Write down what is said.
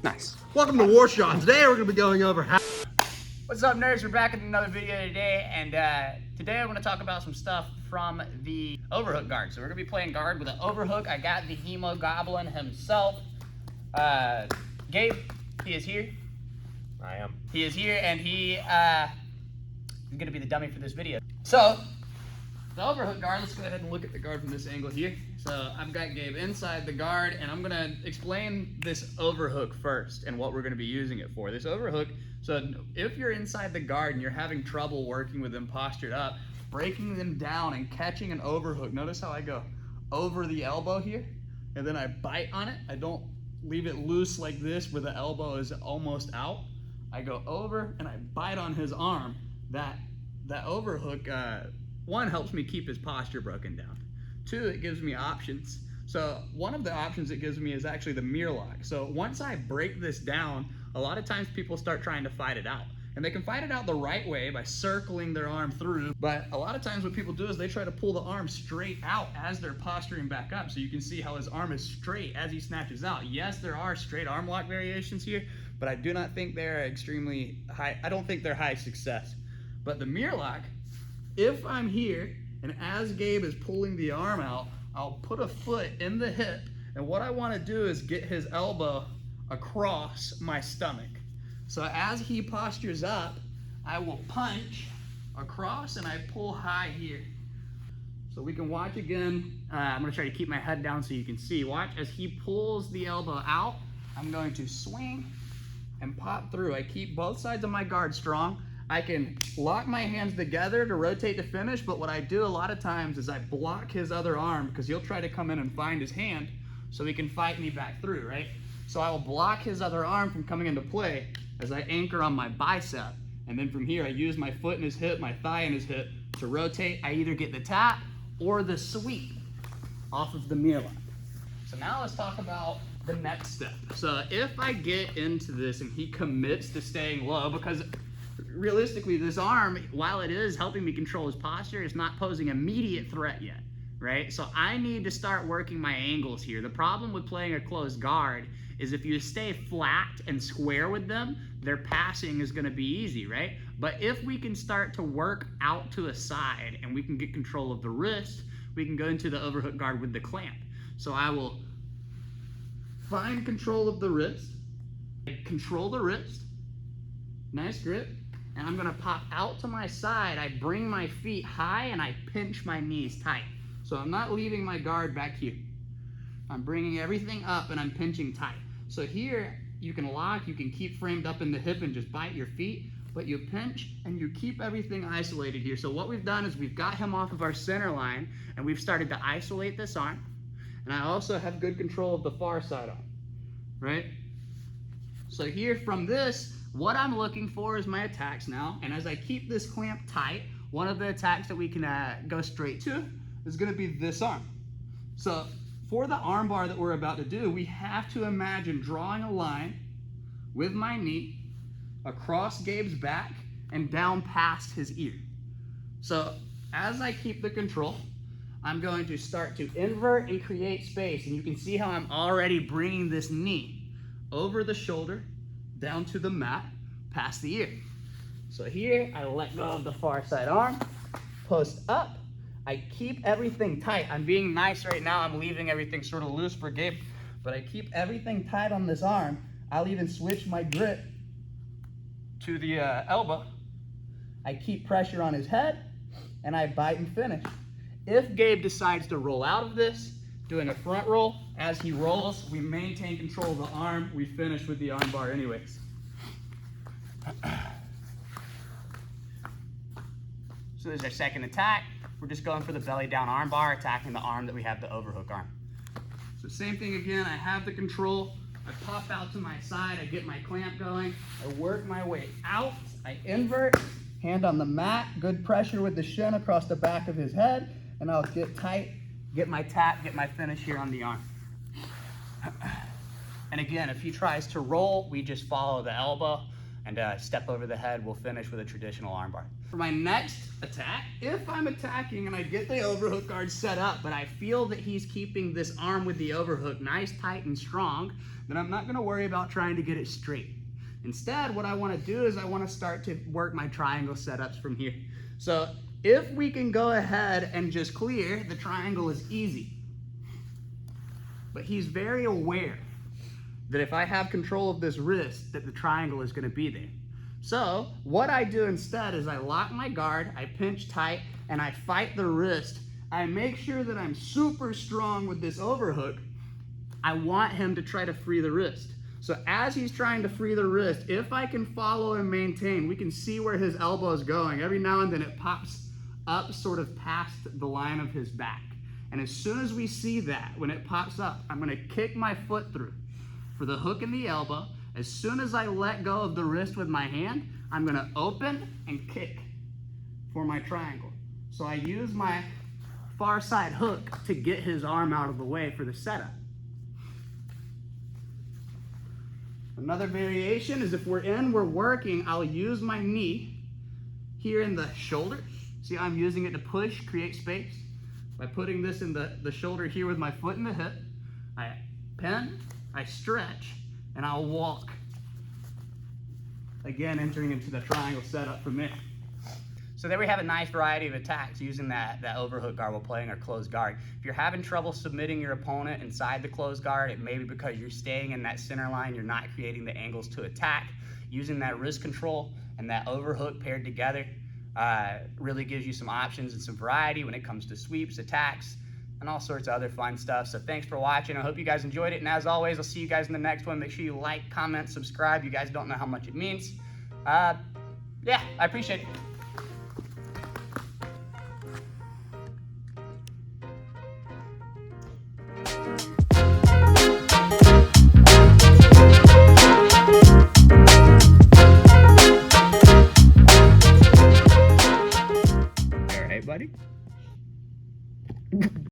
Nice. Welcome to Warshaw. Today we're going to be going over how... What's up, nerds? We're back with another video today, and today I want to talk about some stuff from the overhook guard. So we're going to be playing guard with an overhook. I got the Hemo Goblin himself. Gabe, he is here. I am. He is here, and he is going to be the dummy for this video. So, the overhook guard, let's go ahead and look at the guard from this angle here. So I've got Gabe inside the guard, and I'm gonna explain this overhook first and what we're gonna be using it for. This overhook, so if you're inside the guard and you're having trouble working with them postured up, breaking them down and catching an overhook, notice how I go over the elbow here, and then I bite on it. I don't leave it loose like this where the elbow is almost out. I go over and I bite on his arm. That overhook, one, helps me keep his posture broken down. Two, it gives me options. So one of the options it gives me is actually the mirror lock. So once I break this down, a lot of times people start trying to fight it out. And they can fight it out the right way by circling their arm through. But a lot of times what people do is they try to pull the arm straight out as they're posturing back up. So you can see how his arm is straight as he snatches out. Yes, there are straight arm lock variations here, but I do not think they're extremely high. I don't think they're high success. But the mirror lock, if I'm here, and as Gabe is pulling the arm out, I'll put a foot in the hip, and what I want to do is get his elbow across my stomach. So as he postures up, I will punch across and I pull high here. So we can watch again. I'm going to try to keep my head down so you can see. Watch as he pulls the elbow out. I'm going to swing and pop through. I keep both sides of my guard strong. I can lock my hands together to rotate to finish, but what I do a lot of times is I block his other arm because he'll try to come in and find his hand so he can fight me back through, right? So I will block his other arm from coming into play as I anchor on my bicep. And then from here, I use my foot in his hip, my thigh in his hip to rotate. I either get the tap or the sweep off of the mirror lock. So now let's talk about the next step. So if I get into this and he commits to staying low, because realistically, this arm, while it is helping me control his posture, is not posing immediate threat yet, right? So I need to start working my angles here. The problem with playing a closed guard is if you stay flat and square with them, their passing is gonna be easy, right? But if we can start to work out to a side and we can get control of the wrist, we can go into the overhook guard with the clamp. So I will find control of the wrist, control the wrist, nice grip, and I'm gonna pop out to my side. I bring my feet high and I pinch my knees tight. So I'm not leaving my guard back here. I'm bringing everything up and I'm pinching tight. So here, you can lock, you can keep framed up in the hip and just bite your feet, but you pinch and you keep everything isolated here. So what we've done is we've got him off of our center line and we've started to isolate this arm. And I also have good control of the far side arm, right? So here from this, what I'm looking for is my attacks now, and as I keep this clamp tight, one of the attacks that we can go straight to is going to be this arm. So for the arm bar that we're about to do, we have to imagine drawing a line with my knee across Gabe's back and down past his ear. So as I keep the control, I'm going to start to invert and create space, and you can see how I'm already bringing this knee over the shoulder, down to the mat, past the ear. So here, I let go of the far side arm, post up, I keep everything tight. I'm being nice right now, I'm leaving everything sort of loose for Gabe, but I keep everything tight on this arm. I'll even switch my grip to the elbow. I keep pressure on his head, and I bite and finish. If Gabe decides to roll out of this, doing a front roll, as he rolls, we maintain control of the arm, we finish with the arm bar anyways. So there's our second attack. We're just going for the belly down arm bar, attacking the arm that we have the overhook arm. So same thing again, I have the control, I pop out to my side, I get my clamp going, I work my way out, I invert, hand on the mat, good pressure with the shin across the back of his head, and I'll get tight, get my tap, get my finish here on the arm. And again, if he tries to roll, we just follow the elbow and step over the head. We'll finish with a traditional arm bar. For my next attack, if I'm attacking and I get the overhook guard set up, but I feel that he's keeping this arm with the overhook nice, tight, and strong, then I'm not gonna worry about trying to get it straight. Instead, what I wanna do is I wanna start to work my triangle setups from here. So if we can go ahead and just clear, the triangle is easy. But he's very aware that if I have control of this wrist, that the triangle is gonna be there. So what I do instead is I lock my guard, I pinch tight, and I fight the wrist. I make sure that I'm super strong with this overhook. I want him to try to free the wrist. So as he's trying to free the wrist, if I can follow and maintain, we can see where his elbow is going. Every now and then it pops up sort of past the line of his back. And as soon as we see that, when it pops up, I'm gonna kick my foot through for the hook and the elbow. As soon as I let go of the wrist with my hand, I'm gonna open and kick for my triangle. So I use my far side hook to get his arm out of the way for the setup. Another variation is if we're working, I'll use my knee here in the shoulder. See how I'm using it to push, create space? By putting this in the shoulder here with my foot in the hip, I pin, I stretch, and I'll walk. Again, entering into the triangle setup from there. So there we have a nice variety of attacks using that overhook guard while playing our closed guard. If you're having trouble submitting your opponent inside the closed guard, it may be because you're staying in that center line, you're not creating the angles to attack. Using that wrist control and that overhook paired together really gives you some options and some variety when it comes to sweeps, attacks, and all sorts of other fun stuff. So thanks for watching. I hope you guys enjoyed it. And as always, I'll see you guys in the next one. Make sure you like, comment, subscribe. You guys don't know how much it means. Yeah, I appreciate it. All right, buddy.